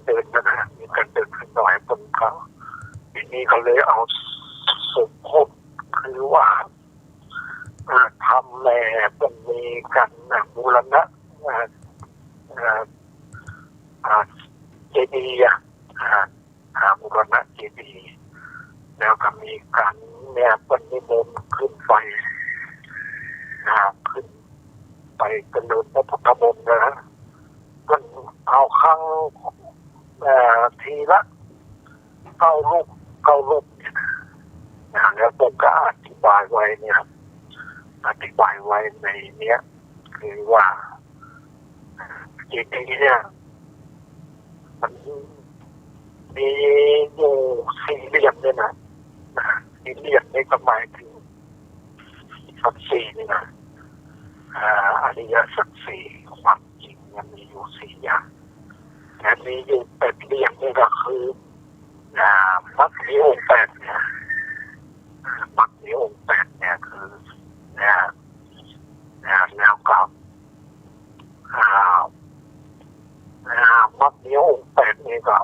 เดินนะมีการเดินขึ้นหน่อยบนเขาทีนี้เขาเลยเอาสมภพคือว่าทำแม่เป็นมีกันบูรณะเจดีย์บูรณะเจดีย์แล้วก็มีการเนี่ยเป็นนิมนต์ขึ้นไปขึ้นไปกระโดดพระพุทธมนต์นะมันเอาข้างทีละ9 รูปแล้วผมก็อธิบายไว้เนี่ยอธิบายไว้ในเนี้ยคือว่าจริงๆเนี่ยมันมีอยู่4 เหลี่ยมเนี่ยนะ4 เหลี่ยมนี่ก็หมายถึงสักสี่นี่นะอริยสัจสี่ความจริงมันมีอยู่4 อย่างแต่มีอยู่8 เหลี่ยมนี่ก็คือมรรคมีองค์ 8เนี่ยมรรคมีองค์ 8เนี่ยคือแล้วก็มรรคมีองค์ 8นี่ก็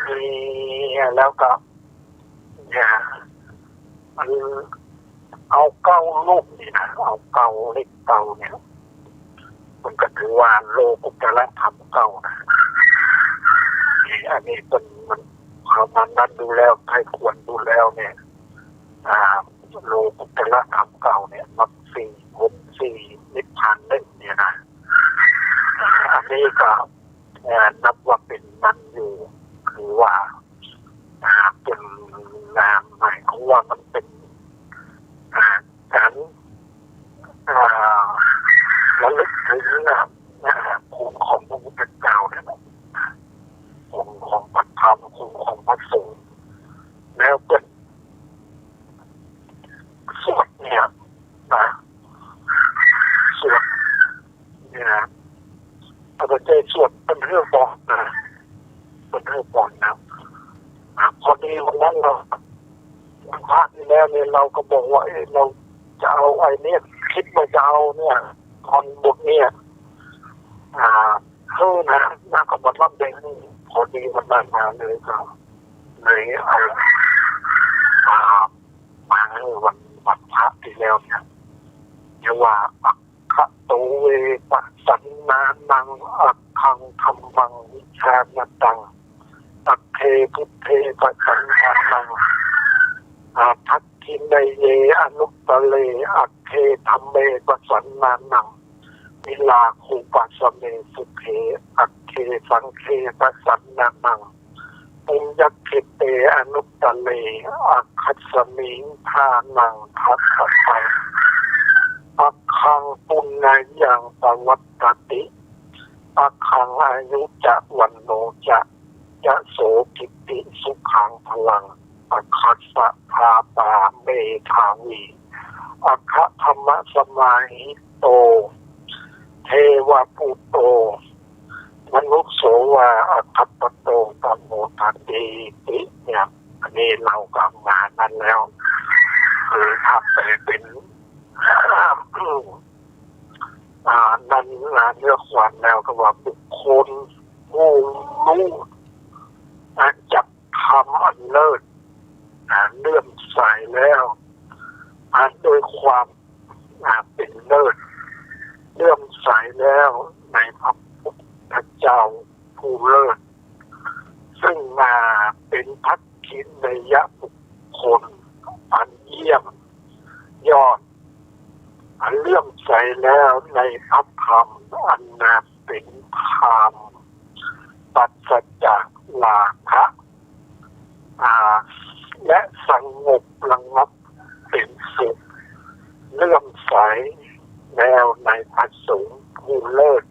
มีแล้วก็มันเอา9 รูปนี่นะเอาเลข9เนี่ยมันก็ถือว่าโลกุตระธรรม9นะอันนี้เป็นมันเขามันนั้นดูแล้วใครควรดูแล้วเนี่ยโลกุตระธรรม9เนี่ยมรรค4 ผล4นิพพาน1เนี่ยนะอันนี้ก็นับว่าเป็นมันอยู่คือว่าเป็นหมายของว่ามันเป็นการระลึกถึงคุณของพระพุทธเจ้าเนี่ยคุณของพระธรรมคุณของพระสงฆ์แล้วเป็นสวดเนี่ยสวดเนี่ยพระพุทธเจ้าสวดเป็นเรื่องบอกเป็นเรื่องบอกนะพอดีวันนั้นเราพระที่แล้วเนี่ยเราก็บอกว่าเราจะเอาไอ้เนี่ยคิดว่าจะเอาเนี่ยตอนบทเนี่ยนะก็มารับเด็กพอดีวันนั้นมาเลยก็เลยเอามาวันพระที่แล้วเนี่ยเรียกว่าอัคคะโตเวปะสันนานังอัคคังธรรมังวิชาณตังอัคเคพุทเทปะสันนานังทักขินเยอนุตตะเลอัคเคธรรมเมปะสันนานังวิลาคูปัสเมสุเขอัคเคสังเคปะสันนานังปุญญคิเตอนุตตะเลอัคคัสมิงทานังทัสสะอัคคังปุณณยังปวัตตติอัคคังอายุจะวันโนจะโสกิติสุขังพลังอัคคัสสะภาปาเมธาวีอัคคะธรรมสมาหิโตเทวปุตโตมนุษโสวาอัคคปโตปโมทันติติเนี่ยอันนี้เรากำงานนั้นแล้วคือถ้าเป็นนั้นเนื้อความแล้วก็ว่าบุคคลผู้รู้จับคำอันเลิศเลื่อมใสแล้วโดยความเป็นเลิศเลื่อมใสแล้วในพระพุทธเจ้าผู้เลิศซึ่งเป็นภักขินยบุคคลอันเยี่ยมยอดอันเลื่อมใสแล้วในพระธรรมอันเป็นธรรมปัสสจากราคะและสงบระงับเป็นสุขเลื่อมใสแล้วในพระสงฆ์ผู้เลิศ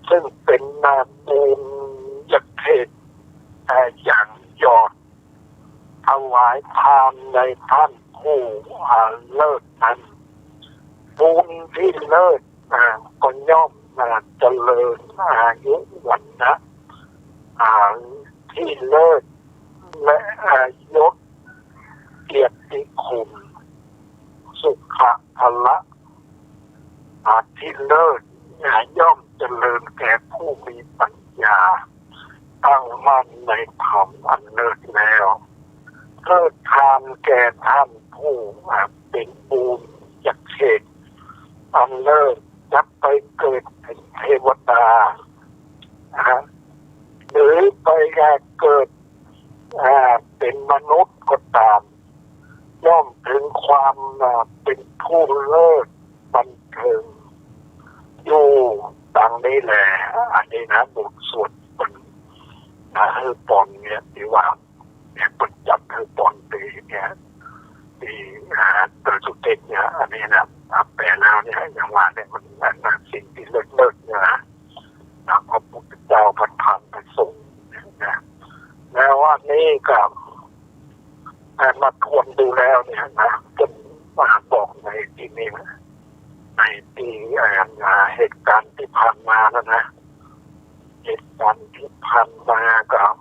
ซึ่งเป็นนาบุญยักเทศอย่างยอดถวายทานในท่านผู้เลิศนั้นบุญที่เลิศก็ย่อมเจริญอายุวันนะที่เลิศและยศเกียรติคุณสุขะพละที่เลิศย่อมเจริญแก่ผู้มีปัญ มั่นในธรรมอันเลิศแล้วเลิศทานแก่ท่านผู้เป็นบุญจากเขตอันเลิศจะไปเกิดเป็นเทวดาหรือไปเกิดเป็นมนุษย์ก็ตามย่อมถึงความเป็นผู้เลิศบันเทิงอยู่ดังนี้แหละอันนี้นะบทสวดเป็นคือปอนเนี่ยที่ว่าเนี่ยปัจจับคือปอนตีเนี่ยตีตัวสุดเด็ดเนี่ยอันนี้นะแปลแล้วเนี่ยอย่างว่าเนี่ยมันสิ่งที่เลิศเนี่ยนะพระพุทธเจ้าประทานไปส่งนะแล้วว่านี่กับมาทวนดูแล้วเนี่ยนะจนมาบอกในที่นี้นะในที่เหตุการณ์ที่ผ่านมาแล้วนะเหตุการณ์ที่ผ่านมากับ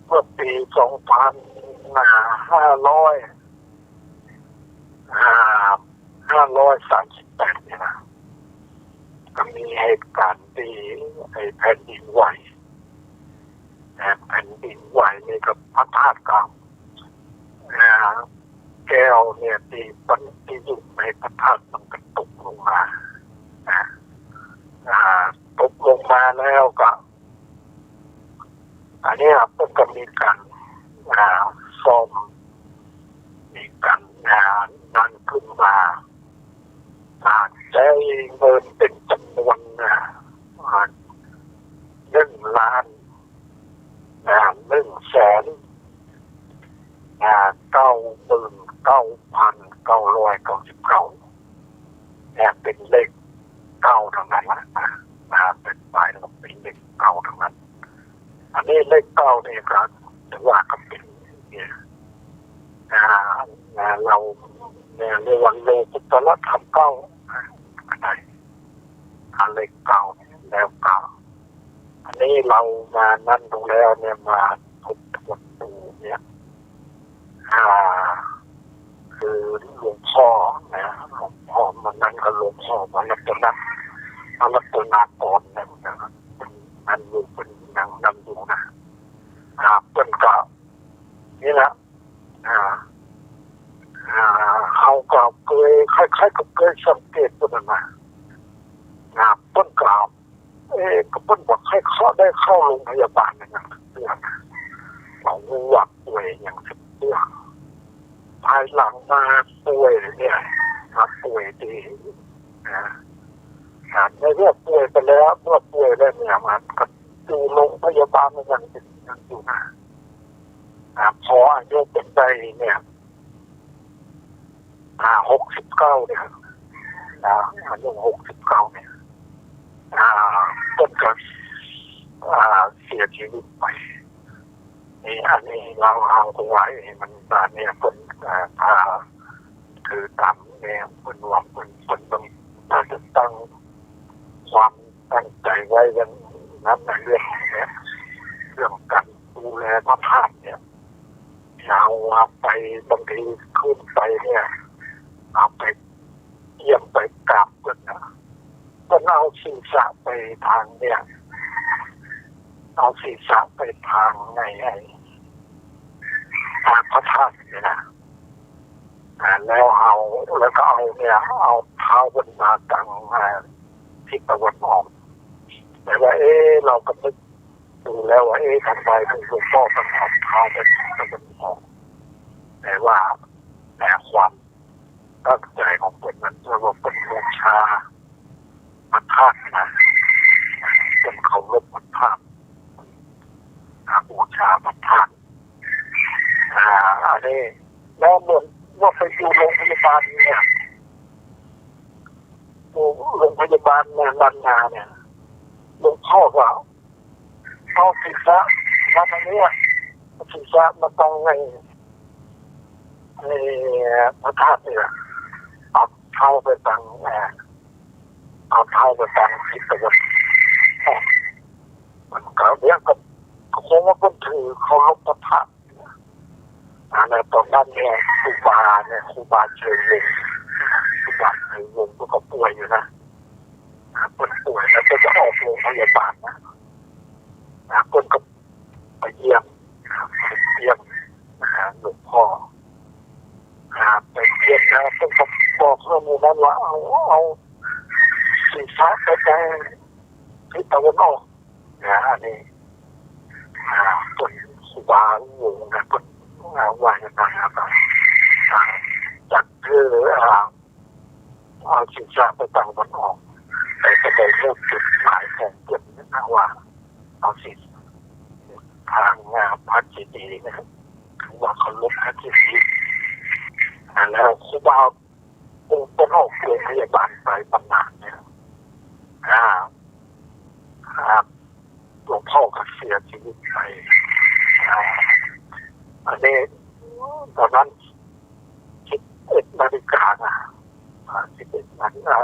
เมื่อปี2538เนี่ยนะก็มีเหตุการณ์ที่แผ่นดินไหวแผ่นดินไหวนี่กับพระธาตุกลางแก้วเนี่ยที่อยู่ในพระธาตุมันก็ตกลงมาตกลงมาแล้วก็อันนี้ก็มีการซ่อมมีการนั่นขึ้นมาใช้เงินเป็นจำนวน1,199,999 เนี่ยเป็นเลข9ทั้งนั้นนะเป็นปลายแล้วเป็นเลข9ทั้งนั้นอันนี้เลข9นี่ก็ถือว่าก็เป็นเนี่ยเราเนี่ยในวันโลกุตละธรรม9อะไรเลข9แล้วก็อันนี้เรามานั่นดูแล้วเนี่ยมาทบทวนดูเนี่ยคือหลวงพ่อนะหลวงพ่อมันนั้นก็หลวงพ่อมาลัตนากรเนี่ยนะครับมันอยู่เป็นอย่างนำอยู่นะเป็นก็นี่แหละเขาก็เคยคล้ายๆกับเคยสังเกตตัวนั้นมาต้นกล่าวก็เพิ่นบอกให้เขาได้เข้าโรงพยาบาลอย่างเดือนบอกว่าป่วยอย่างเดือนภายหลังมาป่วยเนี่ยป่วยดีในเรื่องป่วยไปแล้วเมื่อป่วยแล้วเนี่ยมันก็อยู่โรงพยาบาลมันยังอยู่นะพออายุเป็นไปเนี่ย69เนี่ยอายุ69เนี่ยต้นก็เสียชีวิตไปนี่อันนี้เราเอาไว้มันเนี่ยคนคือตามเนี่ยคนหวังคนต้องจะตั้งความตั้งใจไว้กันนั้นในเรื่องนี้เรื่องการดูแลพระธาตุเนี่ยเอาไปบางทีขึ้นไปเนี่ยเอาไปเยี่ยมไปกราบกันนะก็เอาศีรษะไปทางเนี่ยเอาศีรษะไปทางไงทางพระธาตุเนี่ยนะแล้วก็เอาเนี่ยเอาเท้าบนมาตั้งทิศตะวันออกแต่ว่าเราก็นึกดูแล้วว่าทำไมถึงหลวงพ่อต้องเอาเท้าไปทิศตะวันออกแต่ว่าความตั้งใจของคนนั้นเรียกว่าเป็นบูชาพระธาตุนะเป็นเคารพพระธาตุบูชาพระธาตุอันนี้แล้วเหมือนว่าไปอยู่โรงพยาบาลเนี่ยโรงพยาบาลเนี่ยลันนาเนี่ยหลวงพ่อก็เอาศีรษะมาทางนี้ศีรษะมาตรงในพระธาตุเนี่ยเอาเท้าไปตั้งเอาเท้าไปตั้งทิศตะวันออกมันก็เรียกกับคงว่าคนถือเขาลบพระธาตุในตอนนั้นเนี่ยครูบาเชิญวงก็ป่วยอยู่นะเป็นป่วยแล้วก็จะออกโรงพยาบาลนะ คนก็ไปเยี่ยมหลวงพ่อไปเยี่ยมนะต้องบอกข้อมูลนั้นว่าเอาศีรษะไปแต่ทิศตะวันออกอันนี้ตัวครูบาหลวงนะคนว่าอย่างไรครับจากเอาศีรษะไปตะวันออกแต่ก็ได้เริ่มจุดหมายของเรื่องนะว่าเอาศีรษะทางพระเจดีย์นะครับคือว่าเขาลบพระเจดีย์แล้วครูบาเป็นออกโรงพยาบาลไปบำนาญเนี่ยหลวงพ่อก็เสียชีวิตไปอันนี้ตอนนั้น11 นาฬิกานะ11 นาฬิกา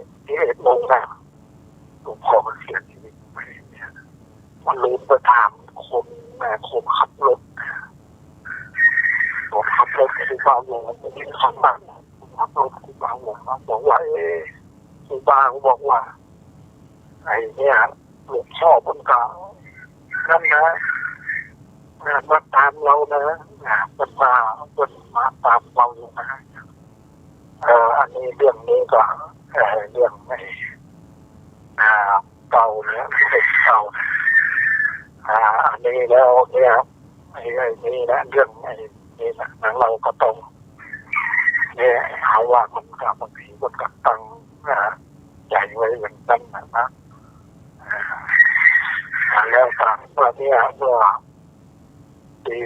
11 โมงนะหลวงพ่อก็เสียชีวิตไปเนี่ยมันลืมไปถามคนขับรถผมขับรถคือบางวงมันมีคำบ้างขับรถคือบางวงบอกว่าคือบางบอกว่าไอ้เนี่ยหลวงพ่อคนเก่านั่นนะมาตามเรานะมันมาตามเราอยู่นะอันนี้เรื่องนี้ก็เรื่องไม่เก่านะเด็กเก่าอันนี้แล้วเนี่ยไอ้นี่นะเรื่องนี่นะเราก็ต้องเนี่ยเอาว่ามันกับบางทีมันกับตั้งใจไว้อย่างนั้นนะแล้วต่างว่าเนี่ยเมื่อปี10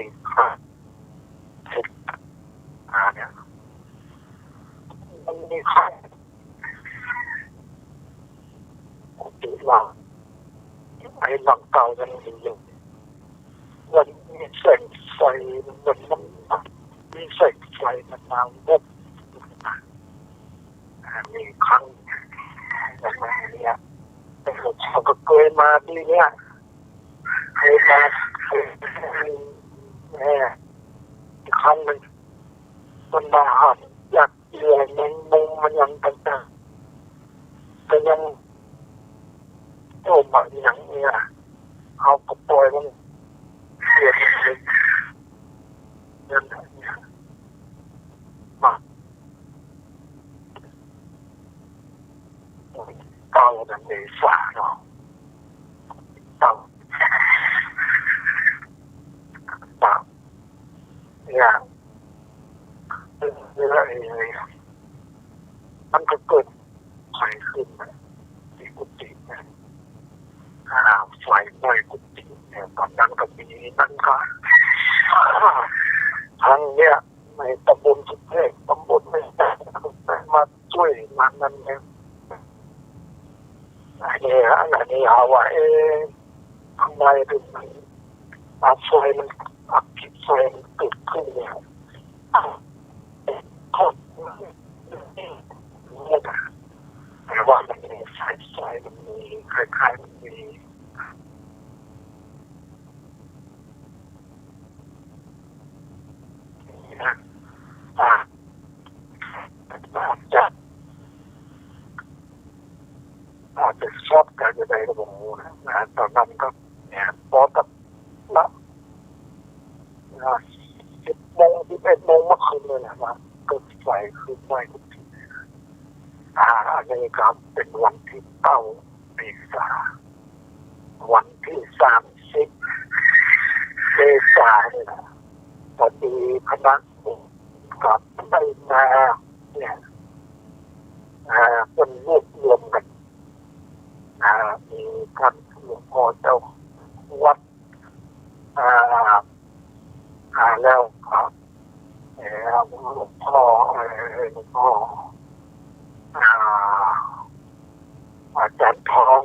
เนี่ยมันมีข้อกุฏิว่าไอ้หลังเก่ายังมีอยู่มันมีแสงไฟมันมีแสงไฟมันนาวเล็บมีครั้งอย่างนี้แต่หลวงพ่อก็เคยมาดีเนี่ยเคยอีกครั้งหนึ่งมันมาหาอยากเรียนมุมมันยังต่างๆแต่ยังโอ้มาอย่างนี้เอากระปอยมันเรียนเลยนั่นเนี่ยมาเก่าดังเมษาเนาะเก่าเนี่ยมันก็เกิดไฟขึ้นที่กุฏิเนี่ยไฟไหม้กุฏิเนี่ยตอนนั้นก็มีนั่นก็ทางเนี่ยในตำบลสุเทพตำบลไม่ได้มาช่วยมันนั่นเองอันนี้เอาว่าทำไมถึงไฟมันผิดไฟมันเกิดขึ้นเนี่ยแต่ว่ามันมีสายไฟมันมีคล้ายๆมันมีนะอาจจะชอบการจะได้ระบบนะตอนนั้นก็เนี่ยพอกับละ10 โมง 11 โมงเมื่อคืนเลยนะว่าเกิดไฟขึ้นไหม้ทุกทีอันนี้ครับเป็นวันที่9 เมษายนวันที่30 เมษายนเนี่ยนะพอดีคณะกับได้มาเนี่ยเป็นรวบรวมกันมีท่านหลวงพ่อเจ้าวัดแล้วครับหลวงพ่ออาจารย์ทอง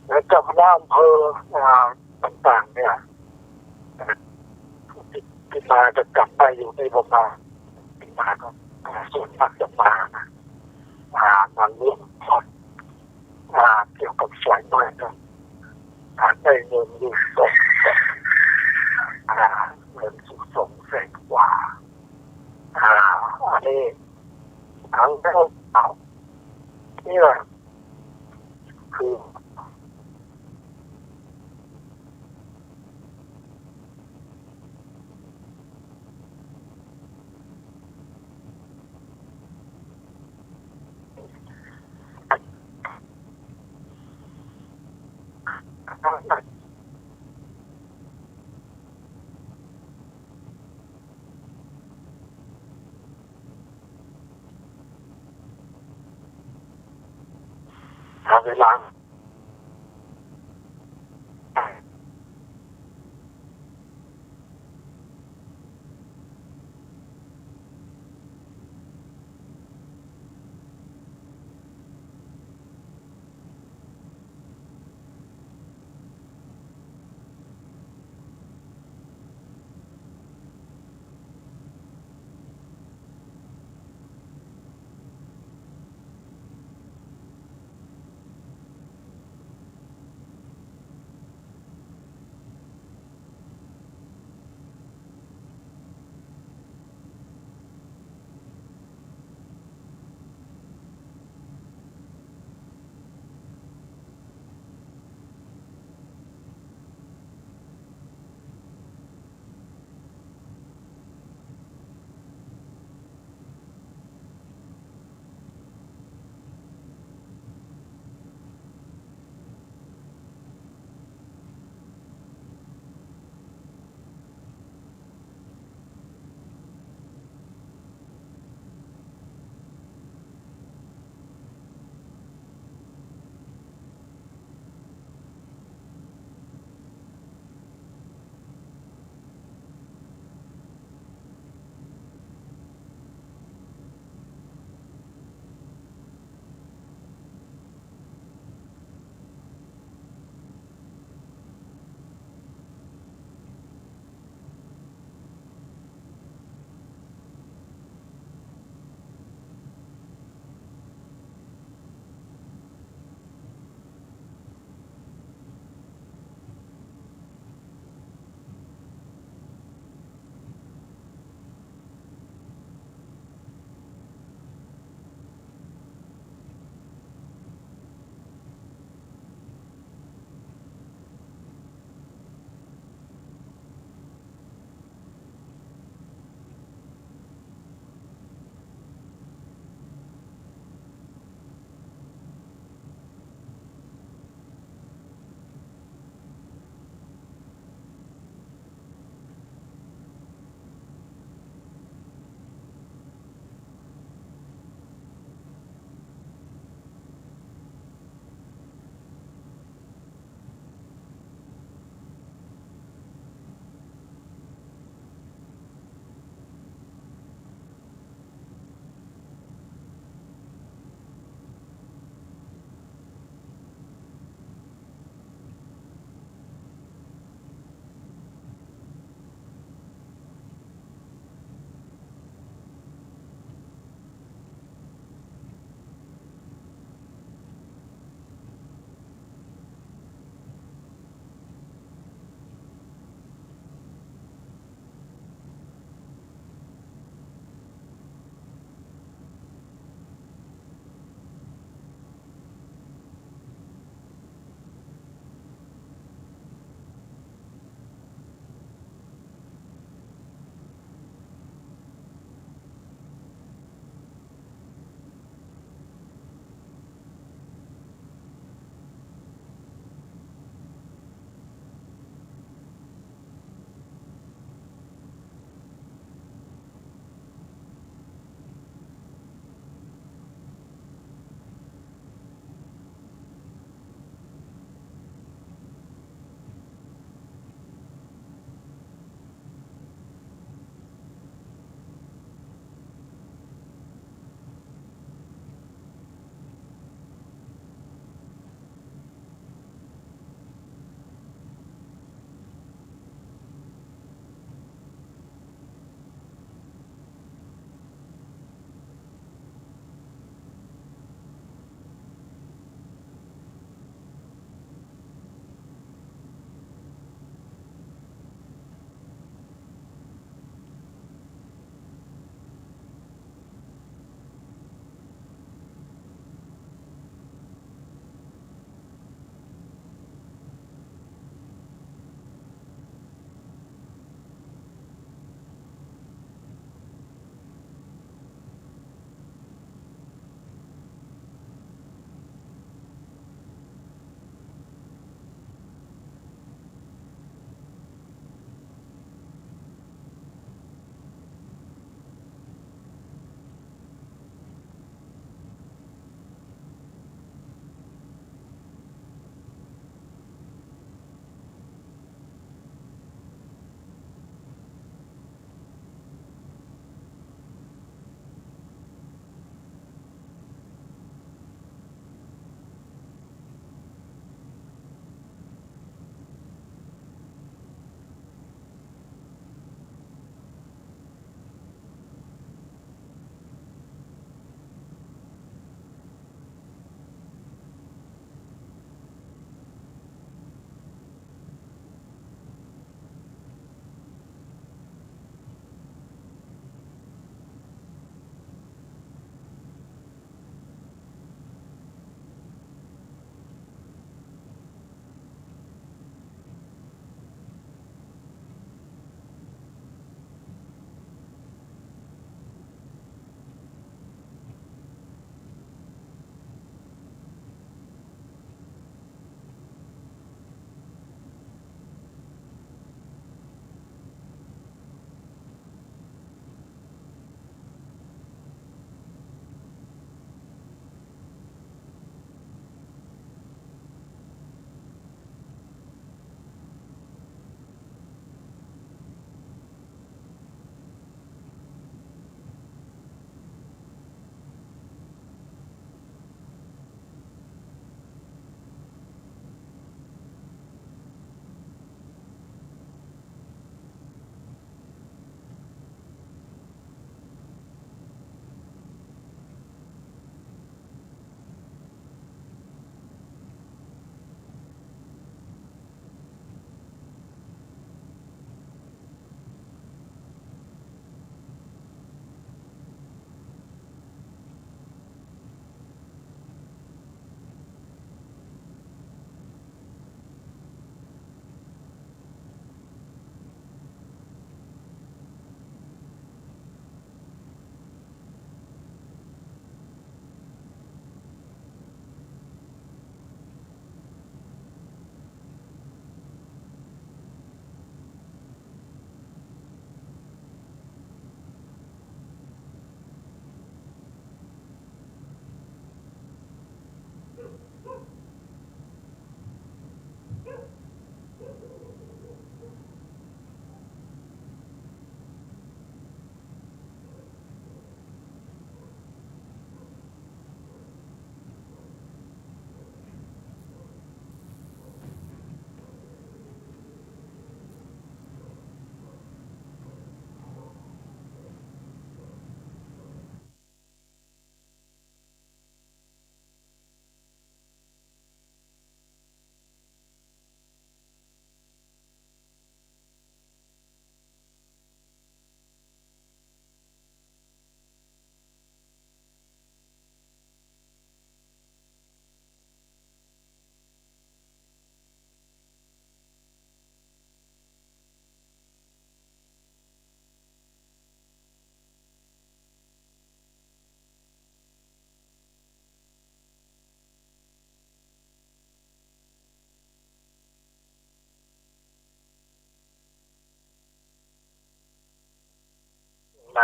และเจ้าคณะอำเภอต่างๆเนี่ยที่มาจะกลับไปอยู่ในประมาณที่มาก็ส่วนมากจะมาร่วมทอดเกี่ยวกับสายน้อยนะได้เงินอยู่เงิน200,000 กว่าอันนี้ทั้งนี่แหละคือ เวลา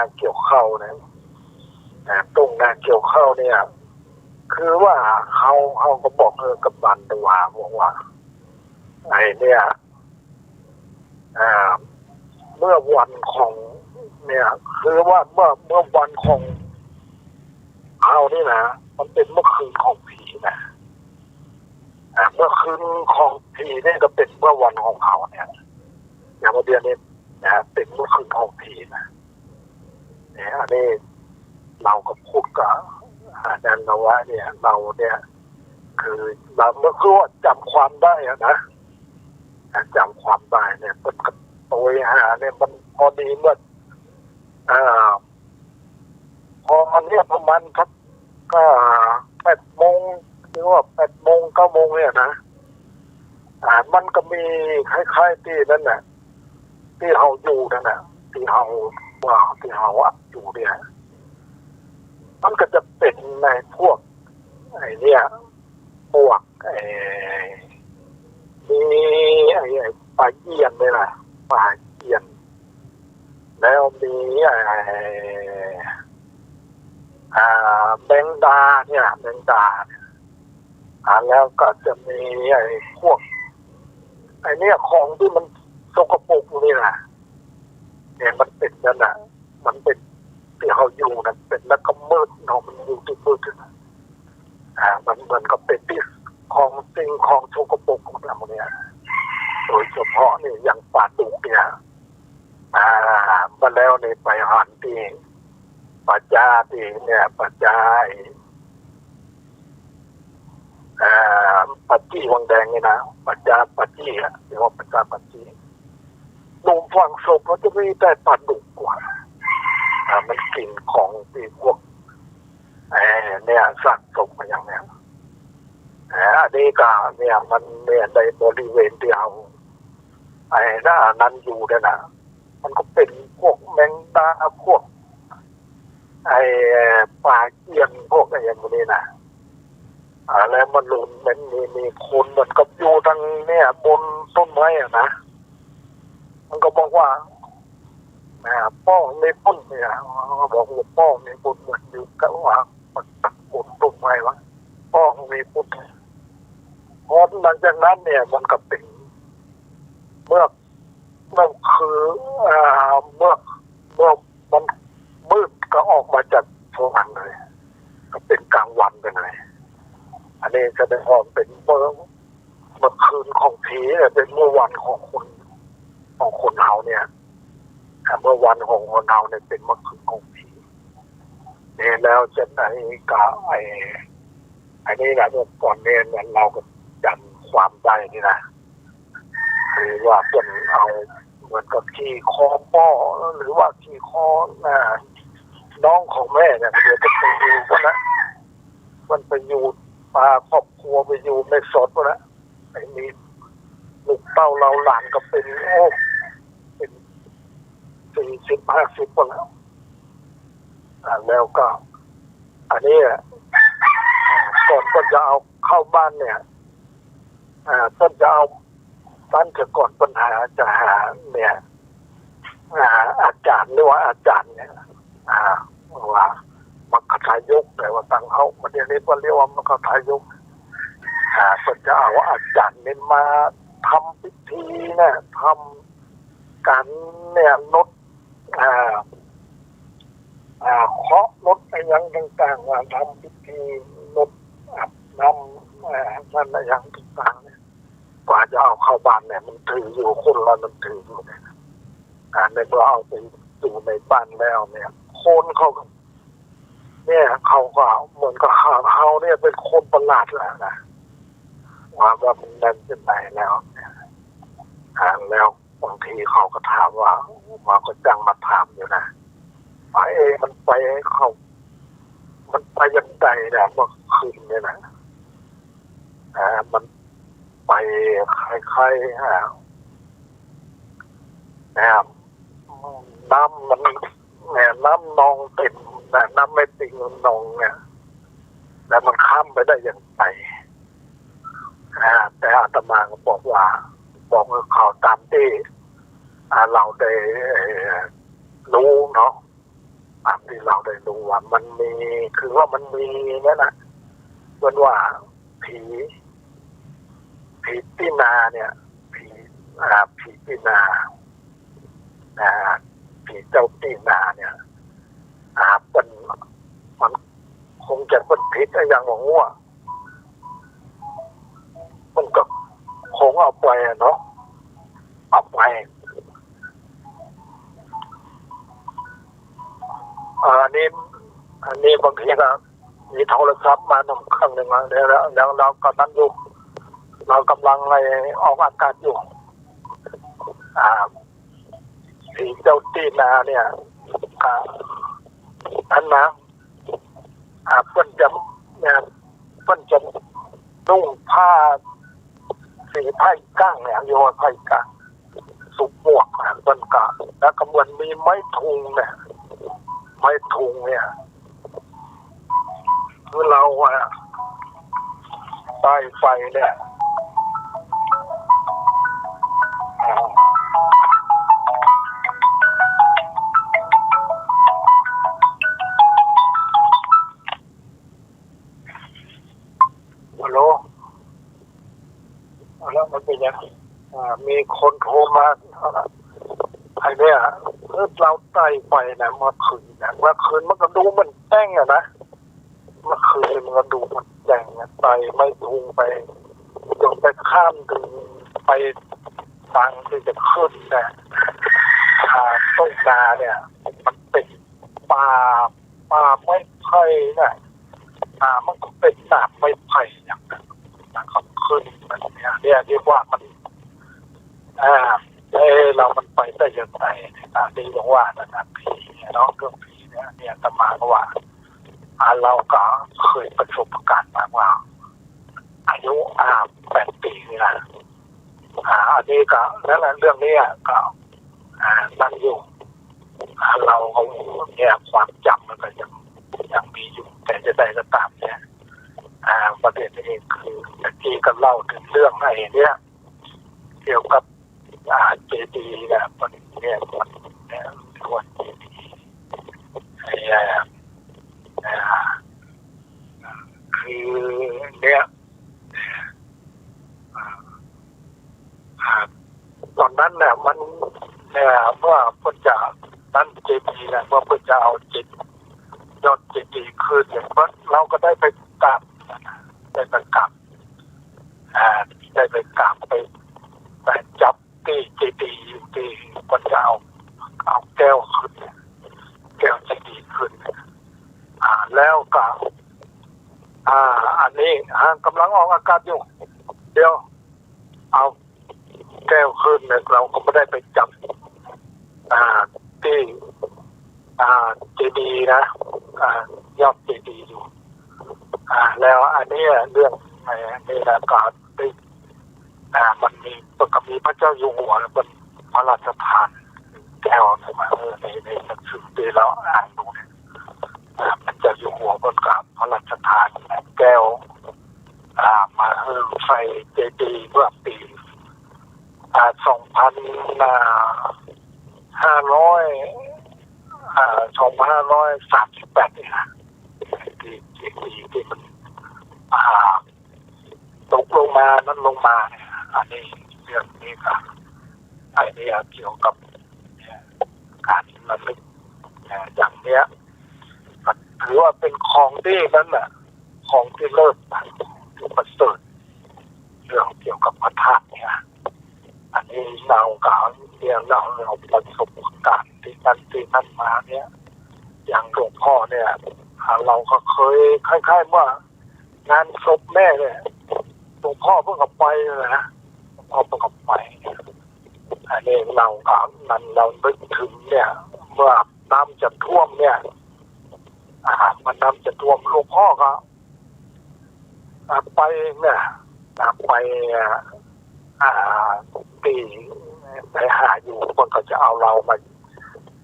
นาเกี่ยวข้าวเนี่ยตรงนาเกี่ยวข้าวเนี่ยคือว่าเขาก็บอกกับบันตว่าบอกว่าไอ้เนี่ยเมื่อวันของเนี่ยคือว่าเมื่อวันของเขานี่นะมันเป็นเมื่อคืนของผีนะเมื่อคืนของผีเนี่ยก็เป็นเมื่อวันของเขาเนี่ยอย่างเดือนนี้นะเป็นเมื่อคืนของผีนะเนี่ยอันนี้เราก็พูดกับอาจารย์นวะเนี่ยเราเนี่ยคือเราเมื่อคือว่าจำความได้นะจำความได้เนี่ยเป็นกับตัวเนี่ยมันพอดีเมื่อพอเนี่ยประมาณสักก็8 โมงหรือว่า8 โมง 9 โมงเนี่ยนะมันก็มีคล้ายๆที่นั่นน่ะที่เราอยู่นั่นน่ะที่เราอยู่เนี่ยมันก็จะเป็นในพวกไอ้เนี่ยพวกมีไอ้ปลาเยี่ยนเลยนะปลาเยี่ยนแล้วมีแมงดาเนี่ยแมงดาแล้วก็จะมีไอ้พวกไอ้เนี่ยของที่มันสกปรกนี่นะเนี่ยมันเป็นนั่นน่ะมันเป็นที่เขาอยู่นั่นเป็นแล้วก็มืดเนาะมันอยู่ที่มืดนะมันเหมือนกับเป็นที่ของสิ่งของสกปรกของเราเนี่ยโดยเฉพาะนี่อย่างปลาดุกเนี่ยมาแล้วนี่ไปหันที่ปัจจาที่เนี่ยปัจจาปัจจีวังแดงนี่นะปัจจาปัจจีเรียกว่าปัจจาปัจจีหนุ่มฝั่งศพมันจะมีแต่ปลาดุกกว่ามันกลิ่นของที่พวกเนี่ยสัตว์ศพมาอย่างเนี้ยอันนี้ก็เนี่ยมันเนี่ยในบริเวณที่เรานั้นอยู่เนี่ยนะมันก็เป็นพวกแมงดาพวกปลาเกียนพวกอะไรอย่างนี้นะแล้วมันหลุนมันมีคนเหมือนกับอยู่ทางเนี่ยบนต้นไม้อะนะมันก็บอกว่าป้องมีปุ้นเนี่ยบอกว่าป้องมีปุ้นเหมือนอยู่กับว่าตัดปุ้นต้นไม้วะป้องมีปุ้นพอหลังจากนั้นเนี่ยมันก็เป็นเมื่อคือเมื่อมันมืดก็ออกมาจากสวรรค์เลยก็เป็นกลางวันไปเลยอันนี้แสดงว่าเป็นเมื่อคืนของผีเป็นเมื่อวันของคนเฮาเนี่ยเมื่อวันของคนเฮาเนี่ยเป็นเมื่อคืนของผีเนี่ยแล้วจะไหนก็ไอ้นี่แหละเมื่อก่อนเนี่ยเราก็จำความได้นี่นะคือว่าเป็นเอาเหมือนกับขี่คอพ่อหรือว่าขี่คอน้องของแม่เนี่ยเดี๋ยวจะไปอยู่กันนะมันไปอยู่ปลาครอบครัวไปอยู่ในสดนะไอ้มีลูกเต้าเราหลานก็เป็นเป็น40-50คนแล้วแล้วก็อันนี้ก่อนก็จะเอาเข้าบ้านเนี่ยต้นจะเอาบ้านจะก่อนปัญหาจะหาเนี่ยอาจารย์หรือว่าอาจารย์เนี่ยว่ามัคคทายกแต่ว่าตั้งเขาประเดี๋ยวนี้ก็เรียกว่ามัคคทายกก็จะเอาอาจารย์เนี่ยมาทำพิธีเนี่ยทำการเนี่ยลดเคาะลดอะไรอย่างต่างๆว่าทำพิธีลดอาบน้ำนั่นอะไรอย่างต่างๆเนี่ยกว่าจะเอาเข้าบ้านเนี่ยมันถืออยู่คนละมันถืออยู่เนี่ยในเมื่อเอาไปอยู่ในบ้านแล้วเนี่ยคนเขาเนี่ยเขาก็เหมือนกับเขาเนี่ยเป็นคนประหลาดแล้วนะว่ามันนั่นเป็นไหนแล้วเนี่ยแล้วบางทีเขาก็ถามว่ามาก็จังมาถามอยู่นะว่ามันไปเขามันไปยังไงเนี่ยเมื่อคืนเนี่ยนะมันไปคล้ายๆน้ำมันเนี่ยน้ำนองเต็มน้ำไม่ติงนองเนี่ยแล้วมันข้ามไปได้อย่างไรแต่อาตมาก็บอกว่าเขาตามที่เราได้รู้เนาะ ตามที่เราได้ดูว่ามันมีคือว่ามันมีนั่นนะเหมือนว่าผีปีนาเนี่ยผีปีนาผีเจ้าปีนาเนี่ยมันคงจะเป็นพิษอย่างว่าง่วมันก็คงเอาไปเนาะเอาไปอันนี้บางทีก็มีโทรศัพท์มาเครื่องหนึ่งแล้วเราก็นั่นอยู่เรากำลังอะไรออกอากาศอยู่ผีเจ้าตีนาเนี่ยท่านนะเพิ่นจะนุ่งผ้าสีไผ่ก้างเนี่ยโยนไผ่ก้างสุกหมวกเพิ่นกะแล้วก็เหมือนมีไม้ทุงเนี่ยไม้ทุงเนี่ยคือเราใต้ไฟเนี่ยฮัลโหลแล้วมันเป็นยังมีคนโทรมาไอ้เนี่ยเราใต้ไฟนะเมื่อคืนมันก็ดูมันแจ้งนะเมื่อคืนมันก็ดูมันแจ้งไปไม่ทุงไปจนไปข้ามถึงไปทางที่จะขึ้นเนี่ยต้นนาเนี่ยมันเป็นป่าไม่ไผ่เนี่ยมันก็เป็นหนาไม่ไผ่อย่างนั้นนะครับขึ้นมันเนี่ยเรียกว่ามันเรามันไปได้ยังไงดีบอกว่านะผีเนาะเรื่องผีเนี่ยตมาก็ว่าเราก็เคยประสบการณ์มาว่าอายุ8 ปีนี่นะอันนี้ก็แล้วเรื่องนี้ก็นั่งอยู่เราเนี่ยความจำมันก็ยังมีอยู่แต่จะได้ก็ตามเนี่ยประเด็นนี้คือตะกี้ก็เล่าถึงเรื่องไอ้เนี่ยเกี่ยวกับเจดีย์นะมันเนี่ยควรเจดีย์คือเนี่ยตอนนั้นเนี่ยมันเมื่อเพิ่นจะนั่นเจดีย์เนี่ยเมื่อเพิ่นจะเอายอดเจดีย์ขึ้นเนี่ยเราก็ได้ไปกราบได้ไปกราบไปจับที่เจดีย์อยู่ที่เพิ่นจะเอาแก้วขึ้นแก้วเจดีย์ขึ้นแล้วก็อันนี้กำลังออกอากาศอยู่เดี๋ยวเอาแก้วขึ้นเนี่ยเราก็ไม่ได้ไปจับที่เจดีย์นะยอดเจดีย์อยู่แล้วอันนี้เรื่องนี่นะก็มันมีพระเจ้าอยู่หัวเป็นพระราชทานแก้วมาในหนังสือที่เราอ่านดูเนี่ยพระเจ้าอยู่หัวเป็นกับพระราชทานแก้วมาใส่เจดีย์เมื่อปี2538เนี่ยที่มันตกลงมานั้นลงมาเนี่ยอันนี้เรื่องนี้ก็ไอเดียเกี่ยวกับการระลึกอย่างเนี้ยถือว่าเป็นของที่นั้นแหละของที่เลิศที่ประเสริฐเรื่องเกี่ยวกับพระธาตุเนี่ยอันนี้เราประสบการณ์ที่นั่นมาเนี่ยอย่างหลวงพ่อเนี่ยเราก็เคยคล้ายๆว่างานศพแม่เนี่ยหลวงพ่อเพิ่งกลับไปนะหลวงพ่อเพิ่งกลับไปอันนี้เราก็นั้นเรานึกถึงเนี่ยเมื่อน้ำจะท่วมเนี่ยมันน้ำจะท่วมหลวงพ่อก็ไปเนี่ยไปตีไปหาอยู่คนก็จะเอาเรามา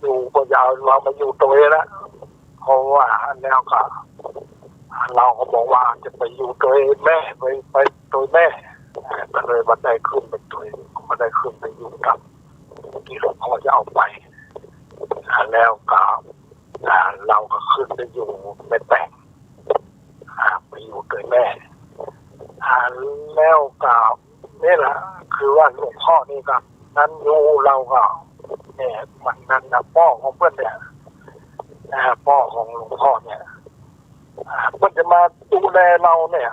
อยู่ก็จะเอาเรามาอยู่ตัวละเพราะว่าแล้วก็เราก็บอกว่าจะไปอยู่ตัวแม่ไปตัวแม่ก็เลยบันไดขึ้นไปตัวบันไดขึ้นไปอยู่กับที่หลวงพ่อจะเอาไปแล้วก็ นไปอยู่ไม่แต่งไปอยู่โดยแม่แล้วก็นี่แหละคือว่าหลวงพ่อนี่ครับนั้นอยู่เราก็เนี่ยมันนั้นนะพ่อของเพื่อนเนี่ยพ่อของหลวงพ่อเนี่ยเพื่อนจะมาดูแลเราเนี่ย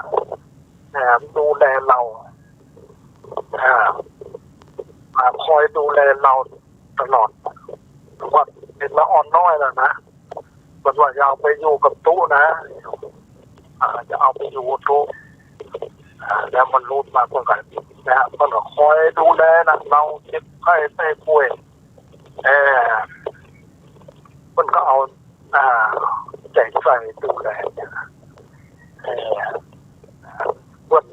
ดูแลเราคอยดูแลเราตลอดว่าเป็นละอ่อนน้อยแล้วนะมันว่าจะเอาไปอยู่กับตู้นะจะเอาไปอยู่ตู้แล้วมันรู้มากกว่ากันนะมันก็คอยดูแลนะเราเจ็บไข้ได้ป่วยมันก็เอาใจใส่ดูแลเนี่ยเปิ้น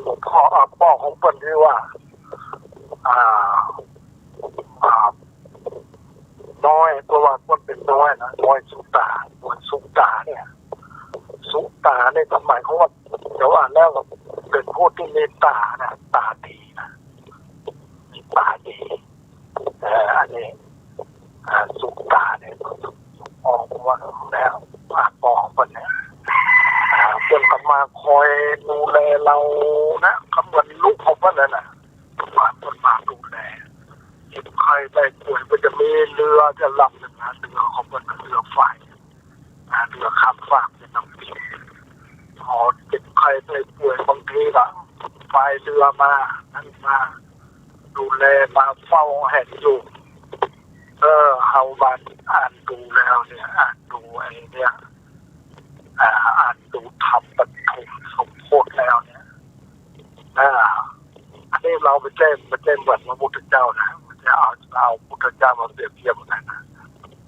หลวงพ่อของเปิ้นที่ว่าน้อยตัวว่ามันเป็นน้อยนะน้อยสุตาเนี่ยสุตาเนี่ยหมายความว่าเดี๋ยวอ่านแล้วเป็นผู้ที่เมตตานะตาดีนะมีตาดีอันนี้สุตาเนี่ยออกว่าแล้วปองคนเนี่ยเพื่อนก็มาคอยดูแลเรานะก็เหมือนลูกของเพื่อนนั่นน่ะมาดูแลใครได้ป่วยก็จะมีเรือจะลำหนึ่งนะเรือของเพื่อนเรือไฟเรือข้ามฟากจะนำไปพอเจ็บใครได้ป่วยบางทีก็ไฟเรือมานั่นมาดูแลมาเฝ้าแห่งอยู่เฮาบ้านอ่านดูแล้วเนี่ยอ่านดูไอ้เนี่ยอ่านดูธรรมปฐมสมโพธิแล้วเนี่ยอันนี้เราไปแจ้งเหมือนพระพุทธเจ้านะจะเอาพุทธเจ้ามาเปรียบเทียบกันนะ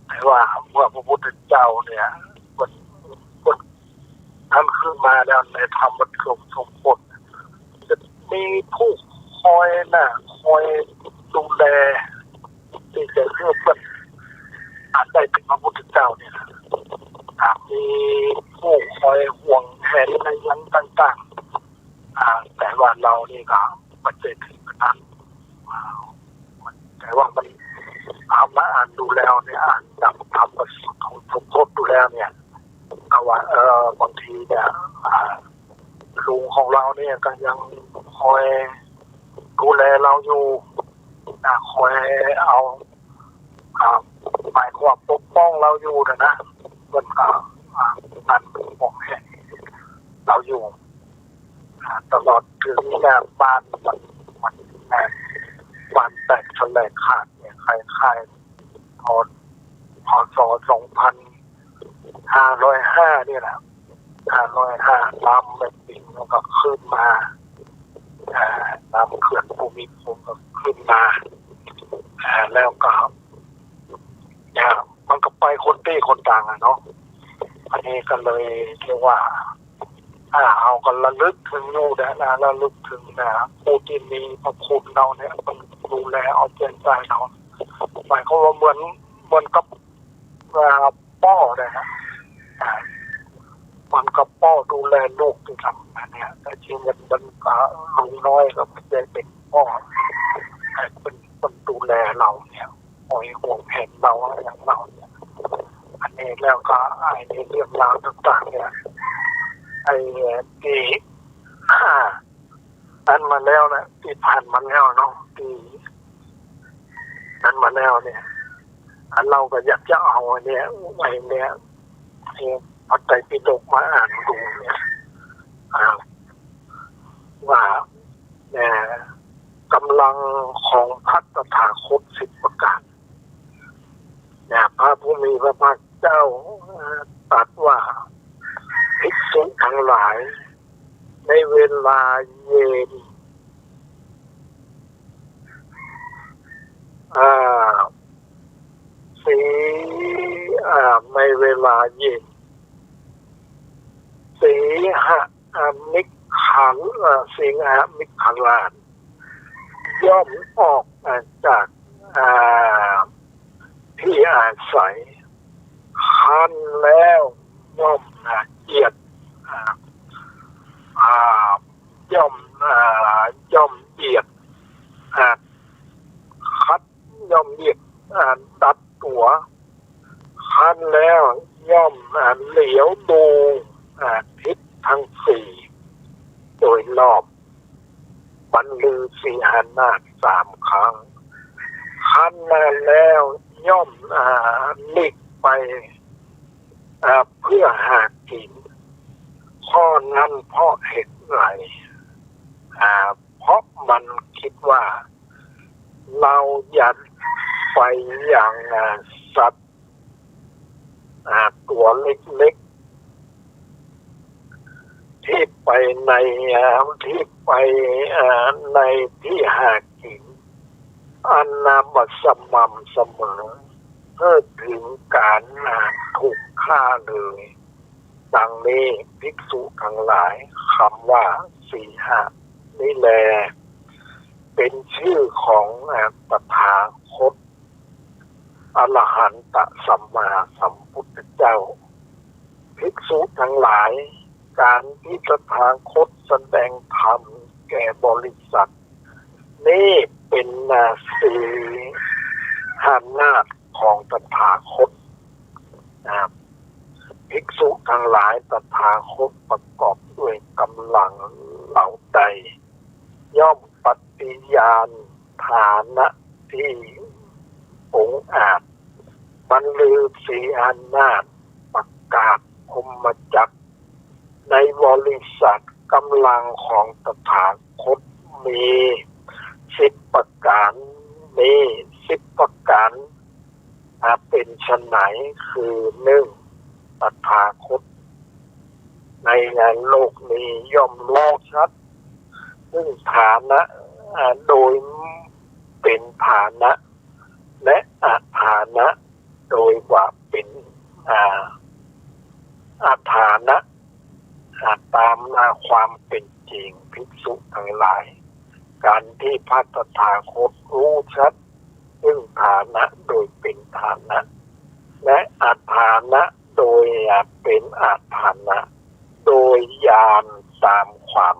แต่ว่าเมื่อพระพุทธเจ้าเนี่ยคนท่านขึ้นมาแล้วในธรรมปฐมสมโพธิจะมีผู้คอยดูแลที่จะเพื่อเพื่อนอาจได้เป็นพระพุทธเจ้าเนี่ยมีผู้คอยห่วงแหนในยังต่างๆแต่ว่าเรานี่ก็ไม่ได้ถึงขนาดแต่ว่ามันมาอ่านดูแล้วเนี่ยอ่านจากธรรมของสมโพธิดูแล้วเนี่ยก็ว่าบางทีเนี่ยลุงของเราเนี่ยก็ยังคอยดูแลเราอยู่คอยเอาหมายความปกป้องเราอยู่นะมันก็นั่นบอกให้เราอยู่ตลอดถึงเนี่ยบ้านมันบ้านแตกแฉลกขาดเนี่ยใครพศ2505เนี่ยแหละ505น้ำแบบปิ่งแล้วก็ขึ้นมาน้ำเขื่อนภูมิพลก็ขึ้นมาแล้วก็มันก็ไปคนตี้คนกลางเนาะอันนี้ก็เลยเรียกว่าเอากันระลึกถึงนู่นนะระลึกถึงผู้ที่มีพระคุณเราเนี่ยมันดูแลเอาใจใส่เราหมายความว่าเหมือนกับพ่อนะฮะมันกับพ่อดูแลลูกที่ทำเนี่ยแต่จริงมันลุงน้อยก็ไม่ได้เป็นพ่อเป็นคนดูแลเราเนี่ยคอยห่วงแหนเราอย่างเราเนี่ยอันนี้แล้วก็ไอ้ในเรื่องราวต่างๆเนี่ยไอ้ที่อันมาแล้วนะที่ผ่านมาแล้วเนาะที่อันมาแล้วเนี่ยอันเราก็อยากจะเอาเนี่ยไว้เนี่ยพระไตรปิฎกมาอ่านดูเนี่ยว่าเนี่ยกำลังของพระตถาคต10 ประการเนี่ยพระผู้มีพระภาคเจ้าตรัสว่าภิกษุทั้งหลายในเวลาเย็นในเวลาเย็นสีหะมิขังสิงหะมิขังลานย่อมออกจากที่อาศัยคันแล้วย่อมเหยียดย่อมเหยียดคัดย่อมเหยียดตัดตัวคันแล้ว ย่อมเหลียวดูทิศทั้งสี่โดยรอบบรรลือสีหนาฏสามครั้งคันมาแล้วย่อมหลีกไปเพื่อหากินข้อนั้นเพราะเหตุไรเพราะมันคิดว่าเราอยากไปอย่างสัตว์ตัวเล็กๆที่ไปในในที่หากินอันนาบัสม่ำเสมอเพื่อถึงการถูกฆ่าเลยดังนี้ภิกษุทั้งหลายคำว่าสีหะนี่แลเป็นชื่อของตถาคตอรหันตสัมมาสัมพุทธเจ้าภิกษุทั้งหลายการที่ตถาคตแสดงธรรมแก่บริษัทนี่เป็นสีหานาฏของตถาคตภิกษุทั้งหลายตถาคตประกอบด้วยกำลังเหล่าใดย่อมปฏิญาณฐานะที่องค์อาจบรรลือสีหานาฏประกาศพรหมจักรในบริษัทกำลังของตถาคตมี10 ประการมี10 ประการเป็นไฉนคือ1ตถาคตในงานโลกนี้ย่อมรู้ชัดซึ่งฐานะโดยเป็นฐานะและอาฐานะโดยว่าเป็นอาฐานะตามความเป็นจริงภิกษุทั้งหลายการที่พระตถาคตรู้ชัดซึ่งฐานะโดยเป็นฐานะและอาฐานะโดยเป็นอาฐานะโดยญาณตามความ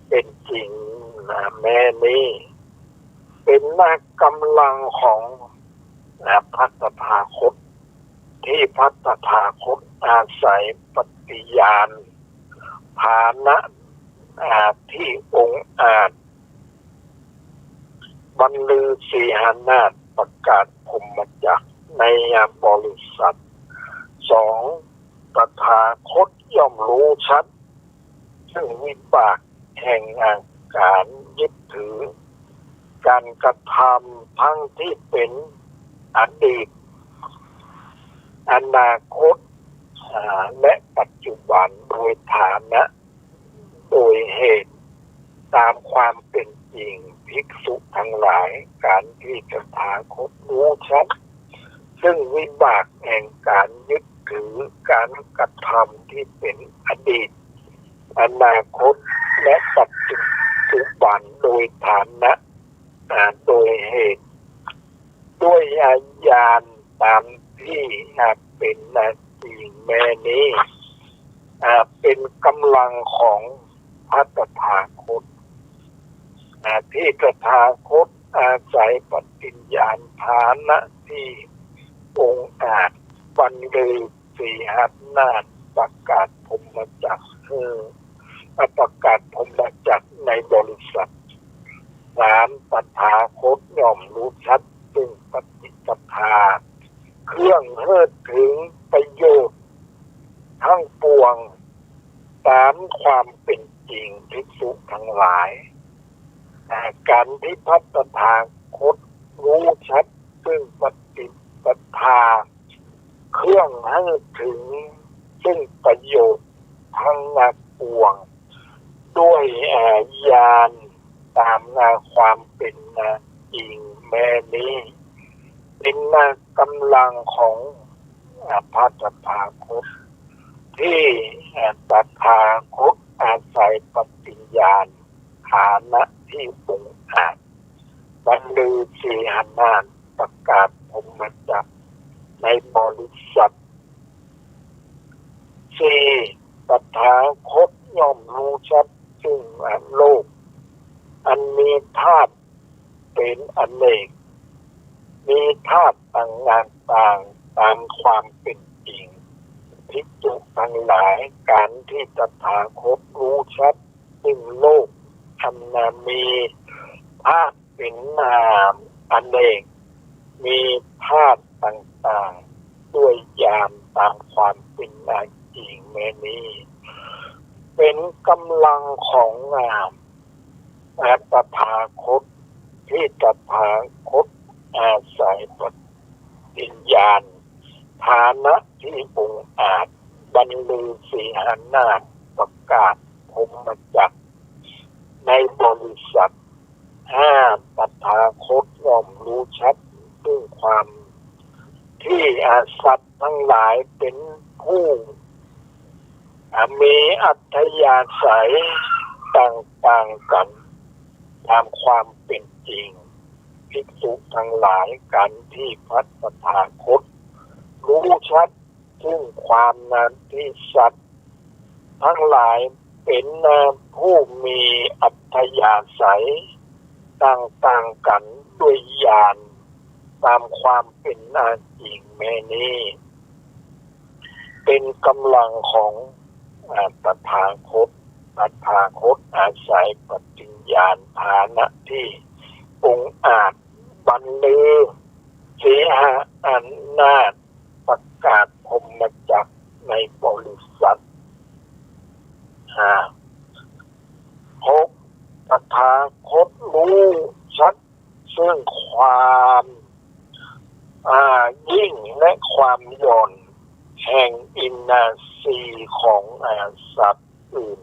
เป็นจริงแม้นี้เป็นกำลังของพระตถาคตที่พระตถาคตอาศัยปฏิญาณฐานะที่องค์อาจบรรลือสีหานาฏประกาศพรหมจักรในบริษัท2ตถาคตย่อมรู้ชัดซึ่งวิบากแห่งการยึดถือการกระทำทั้งที่เป็นอดีตอนาคตและปัจจุบันโดยฐานะโดยเหตุตามความเป็นจริงภิกษุทั้งหลายการที่ตถาคตรู้ชัดซึ่งวิบากแห่งการยึดถือการกระทำที่เป็นอดีตอนาคตและปัจจุบันโดยฐานะโดยเหตุด้วยญาณตามที่เป็นจริงแม้นี้เป็นกำลังของพระตถาคตที่ตถาคตอาศัยปฏิญญาณฐานะที่องค์อาจบรรลือสีหนาฏประกาศพรหมจักรประกาศพรหมจักรในบริษัท3ตถาคตย่อมรู้ชัดซึ่งปฏิปทาเครื่องเทิดถึงประโยชน์ทั้งปวงตามความเป็นจริงภิกษุทั้งหลายการที่พระตถาคตรู้ชัดซึ่งปฏิปทาเครื่องให้ถึงซึ่งประโยชน์ทั้งปวงด้วยญาณตามความเป็นจริงแม้นี้เป็นกำลังของพระตถาคตที่ตถาคตอาศัยปฏิญญาณฐานะที่องค์อาจบรรลือสีหนาฏประกาศพรหมจักรในบริษัท4ตถาคตย่อมรู้ชัดซึ่งโลกอันมีธาตุเป็นอเนกมีธาตุต่างๆตามความเป็นจริง ภิกษุทั้งหลายการที่ตถาคตรู้ชัดซึ่งโลกอันมีธาตุเป็นนามอเนกมีธาตุต่างๆด้วยญาณตามความเป็นจริงแม้นี้เป็นกำลังของนามตถาคตที่ตถาคตอาศัยปฏิญญาณฐานะที่องค์อาจบรรลือสีหานาฏประกาศพรหมจักรในบริษัทตถาคตย่อมรู้ชัดซึ่งความที่สัตว์ทั้งหลายเป็นผู้มีอัธยาศัยต่างๆกันตามความเป็นจริงภิกษุทั้งหลายกันที่พระตถาคตรู้ชัดซึ่งความนั้นที่สัตว์ทั้งหลายเป็นผู้มีอัธยาศัยต่างๆกันด้วยญาณตามความเป็นจริงแม้นี้เป็นกำลังของตถาคตอาศัยปฏิญญาณฐานะที่องค์อาจบรรลือสีหานาฏประกาศพรหมจักรในบริษัทตถาคตรู้ชัดซึ่งความยิ่งและความหย่อนแห่งอินทรีย์ของสัตว์อื่น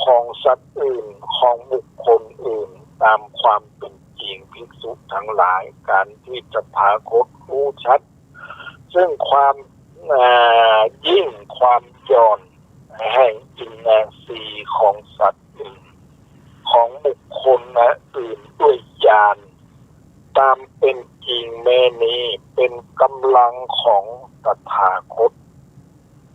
ของสัตว์อื่นของบุคคลอื่นตามความเป็นจริงภิกษุทั้งหลายการที่ตถาคตรู้ชัดซึ่งความยิ่งความหย่อนแห่งอินทรีย์ของสัตว์อื่นของบุคคลอื่นด้วยญาณตามเป็นจริงแม้นี้เป็นกำลังของตถาคต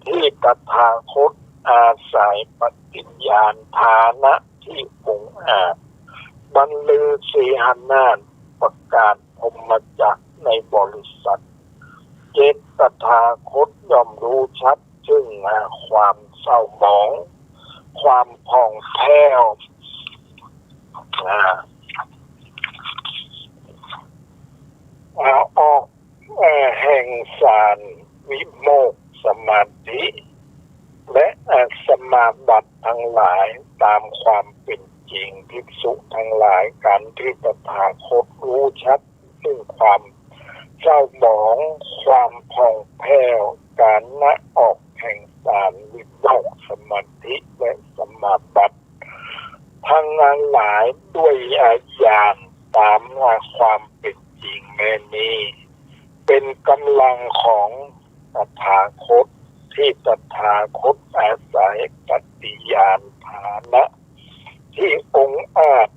ที่ตถาคตอาศัยปฏิญญาณฐานะที่องค์อาจบรรลือสีหานาฏประกาศพรหมจักรในบริษัทเจตตถาคตย่อมรู้ชัดซึ่งความเศร้าหมองความผ่องแผ้วออกแห่งฌานวิโมกข์สมาธิและสมาบัติทั้งหลายตามความเป็นจริงภิกษุทั้งหลายการที่ตถาคตรู้ชัดซึ่งความเศร้าหมองความผ่องแผ้วการออกแห่งฌานวิโมกข์สมาธิและสมาบัติทั้งนั้นหลายด้วยญาณตามความเป็นจริงแม้นี้เป็นกำลังของตถาคตที่ตถาคตอาศัยปฏิญาณฐานะที่องค์อาจ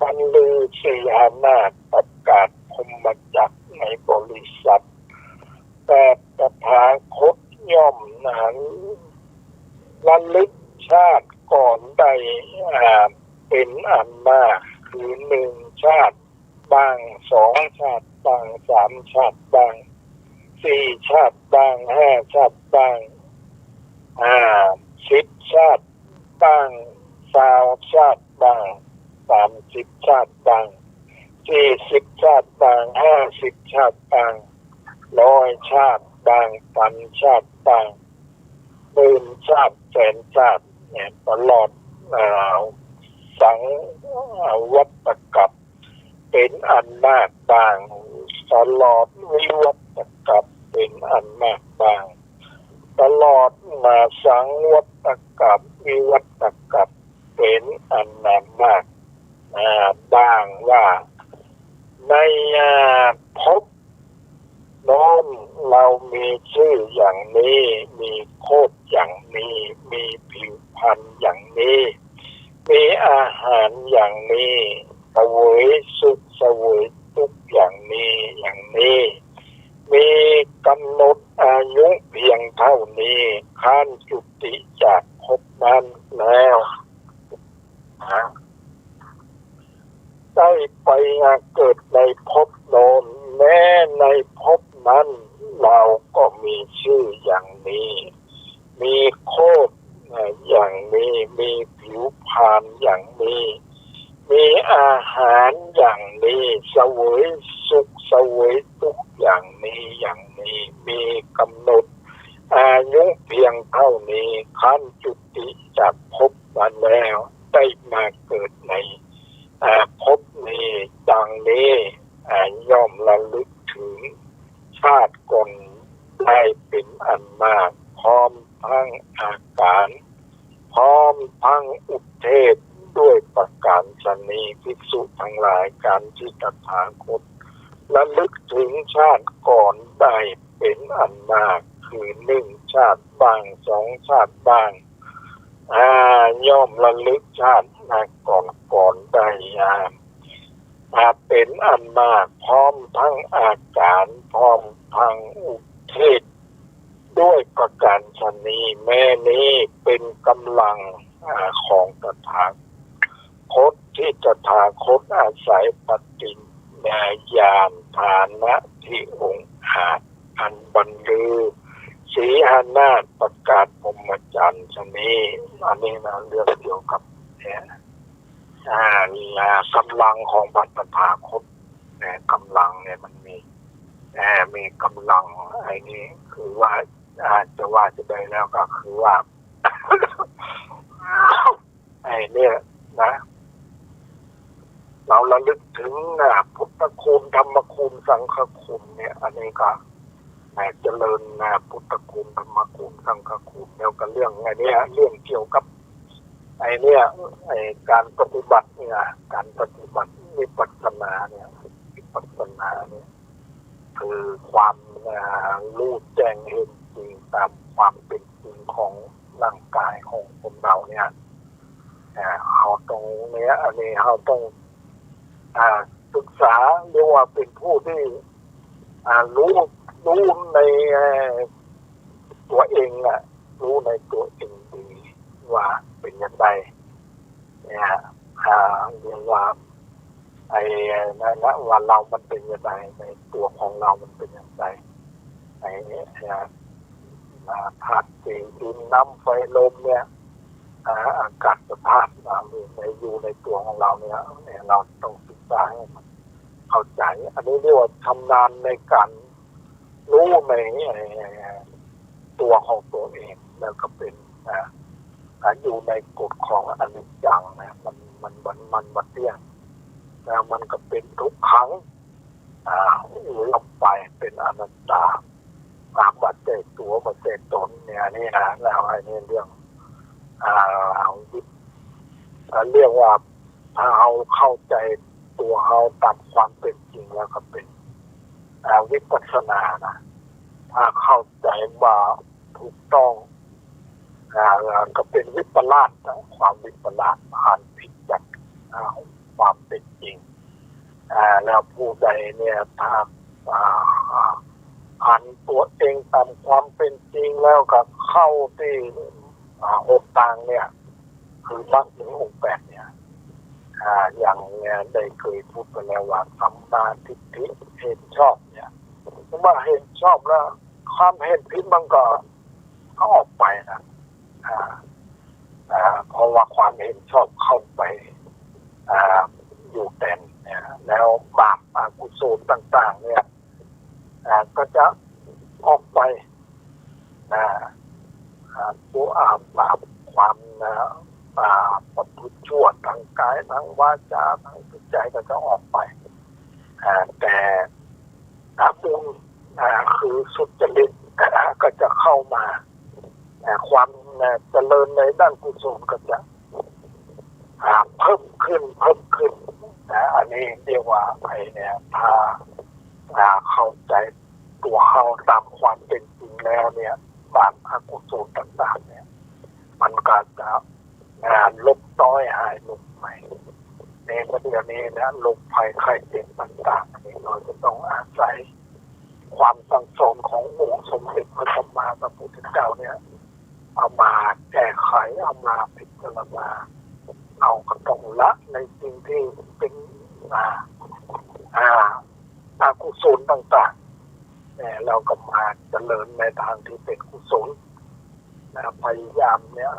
บรรลือสีหานาฏประกาศพรหมจักรในบริษัทแต่ตถาคตย่อมระลึกชาติก่อนใดเป็นอันมากคือหนึ่งชาติบ้างสองชาติบ้างสามชาติบ้างสี่ชาติบ้างห้าชาติบ้าง10 ชาติบ้าง20 ชาติบ้าง30 ชาติบ้าง40 ชาติบ้าง50 ชาติบ้าง100 ชาติบ้างพันชาติบ้างหมื่นชาติแสนชาติเนี่ยตลอดสังวัฏกัปเป็นอันมากบางตลอดวิวัฏกัปเป็นอันมากบางตลอดมาสังวัฏกัปวิวัฏกัปเป็นอันมากบ้างว่าในภพโน้นเรามีชื่ออย่างนี้มีโคตรอย่างนี้มีผิวพรรณอย่างนี้มีอาหารอย่างนี้เสวยสุขเสวยทุกข์อย่างนี้มีกำหนดอายุเพียงเท่านี้ขั้นจุติจากภพนั้นแล้วได้ไปเกิดในภพโน้นแม้ในภพนั้น เราก็มีชื่ออย่างนี้มีโคตรอย่างนี้มีผิวพรรณอย่างนี้มีอาหารอย่างนี้เสวยสุขเสวยทุกข์อย่างนี้มีกำหนดอายุเพียงเท่านี้ขั้นจุติจากภพนั้นแล้วได้มาเกิดในภพนี้ดังนี้ย่อมระลึกถึงชาติก่อนได้เป็นอันมากพร้อมทั้งอาการพร้อมทั้งอุเทศด้วยประการชนีภิกษุทั้งหลายการที่ตถาคตระลึกถึงชาติก่อนได้เป็นอันมากคือ1 ชาติบ้าง2 ชาติบ้างย่อมระลึกชาติก่อนได้เป็นอันมากพร้อมทั้งอาการพร้อมทั้งอุเทศด้วยประการชนีแม่นี้เป็นกำลังของตถาคตที่ตถาคตอาศัยปฏิญาณฐานะที่องค์อาจอันบรรลือสีหานาฏประกาศพรหมจรรย์ชนีอันนี้นะเรื่องเกี่ยวกับกำลังของพระตถาคตกำลังเนี่ยมันมีกำลังไอ้นี่คือว่าจะว่าจะได้แล้วก็คือว่า ไอ้เนี่ยนะเราระลึกถึงพุทธคุณธรรมคุณสังฆคุณเนี่ยอันนี้ก็เจริญพุทธคุณธรรมคุณสังฆคุณแล้วก็เรื่องไอ้นี่เรื่องเกี่ยวกับไอ้เนี่ยการปฏิบัติเนี่ยการปฏิบัติวิปัสสนาเนี่ยวิปัสสนาเนี่ยคือความรู้แจ้งเห็นจริงตามความเป็นจริงของร่างกายของคนเราเนี่ยเราตรงเนี้ยอันนี้เราต้องศึกษาเรียกว่าเป็นผู้ที่รู้ในตัวเองรู้ในตัวเองดีว่าเป็นยังไงเนี่ยเรียกว่านั่นละว่าเรามันเป็นยังไงในตัวของเรามันเป็นยังไงธาตุสี่ดินน้ำไฟลมเนี่ยอากาศธาตุอยู่ในตัวของเราเนี่ยเราต้องศึกษาให้มันเข้าใจอันนี้เรียกว่าชำนาญในการรู้ในตัวของตัวเองแล้วก็เป็นอยู่ในกฎของอนิจจังนะมันเที่ยงแล้วมันก็เป็นทุกขังลงไปเป็นอนัตตาตามบัจเจกตัวบัจเจกตนเนี่ยนี่นะแล้วไอ้นี่เรื่องเรียกว่าถ้าเราเข้าใจตัวเราตามความเป็นจริงแล้วก็เป็นวิปัสสนานะถ้าเข้าใจว่าถูกต้องก็เป็นวิปลาสความวิปลาสผ่านผิดจากความเป็นจริงแล้วผู้ใดเนี่ยถ้าหันตัวเองตามความเป็นจริงแล้วก็เข้าที่หกทางเนี่ยคือมรรคถึงองค์ 8เนี่ยอย่างได้เคยพูดไปแล้วว่าสัมมาทิฏฐิเห็นชอบเนี่ยเมื่อเห็นชอบแล้วความเห็นผิดมันก็ออกไปนะเพราะว่าความเห็นชอบเข้าไปอยู่เต็มเนี่ยแล้วบาปอกุศลต่างๆเนี่ยก็จะออกไปตัวบาปความประพฤติชั่วทางกายทางวาจาทางจิตใจก็จะออกไปแต่บุญคือสุจริตก็จะเข้ามาความเจริญในด้านกุศลก็จะเพิ่มขึ้นอันนี้เรียกว่าไอ้เนี่ยถ้าเข้าใจตัวเขาตามความเป็นจริงแล้วเนี่ยบาปอกุศลต่างๆเนี่ยมันก็จะลดน้อยหายลงไปในประเด็นนี้นะโรคภัยไข้เจ็บต่างๆนี่เราจะต้องอาศัยความสั่งสอนขององค์สมเด็จพระสัมมาสัมพุทธเจ้าเนี่ยเอามาแก้ไขเอามาพิจารณาเอาก็ต้องละในสิ่งที่เป็นอกุศลต่าง เราก็มาเจริญในทางที่เป็นกุศลนะพยายามเนี่ย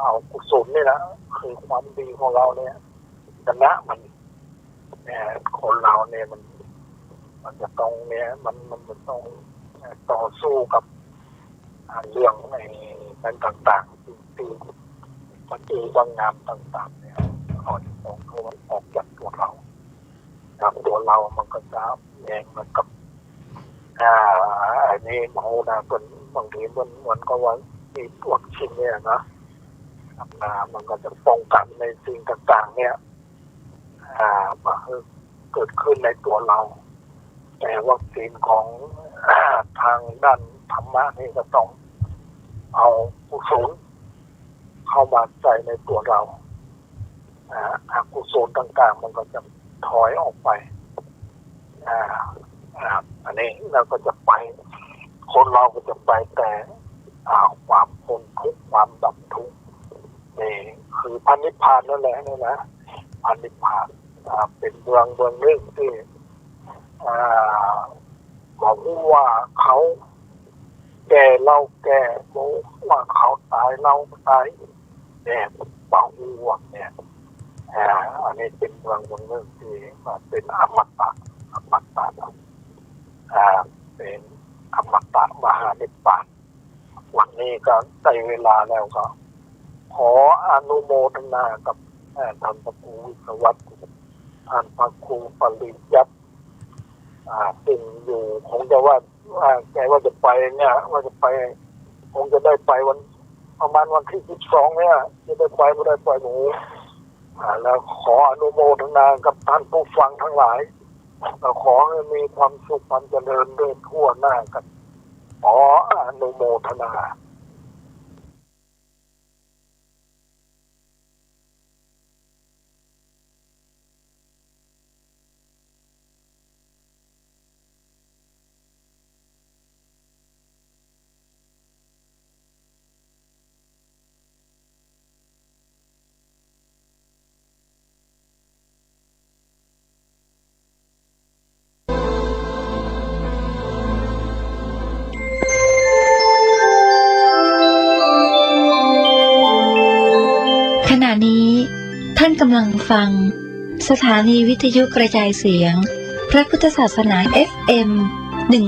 เอากุศลนี่แหละคือความดีของเราเนี่ยชนะมันคนเราเนี่ยมันจะต้องเนี่ยมันจะต้องต่อสู้กับเรื่องในต่างๆที่มันดีบางงามต่างๆเนี่ยเขาจะต้องเขาออกจากตัวเราจากตัวเรามันก็จะแย่งมันกับอันนี้หมอนะเป็นบางทีมันก็ว่ามีพวกชิ้นเนี่ยนะมันก็จะป้องกันในสิ่งต่างๆเนี่ยมาเกิดขึ้นในตัวเราแต่วัคซีนของทางด้านธรรมะนี่ก็ต้องเอากุศลเข้ามาใส่ในตัวเราอกุศลต่างๆมันก็จะถอยออกไปอันนี้เราก็จะไปคนเราก็จะไปแต่ความพ้นทุกข์ความดับทุกข์นี่คือพระนิพพานนั่นแหละนี่นะพระนิพพานเป็นเมืองหนึ่งที่บอกว่าเขาแก่เราแก่บอกว่าเขาตายเราตายเนี่ยบอกว่าเนี่ยอันนี้เป็นเมืองหนึ่งที่เป็นอมตะเป็นอมตะมหานิพพานวันนี้ก็ได้เวลาแล้วก็ขออนุโมทนากับท่านพระครูวิศวัตรท่านพระครูปริยัติซึ่งอยู่คงจะว่าแกว่าจะไปเนี่ยว่าจะไปคงจะได้ไปวันประมาณวันที่12เนี่ยจะได้ไปไม่ได้ไปหนูแล้วขออนุโมทนากับท่านผู้ฟังทั้งหลายขอให้มีความสุขความเจริญเดินทั่วหน้ากันขออนุโมทนาขณะนี้ท่านกำลังฟังสถานีวิทยุกระจายเสียงพระพุทธศาสนา FM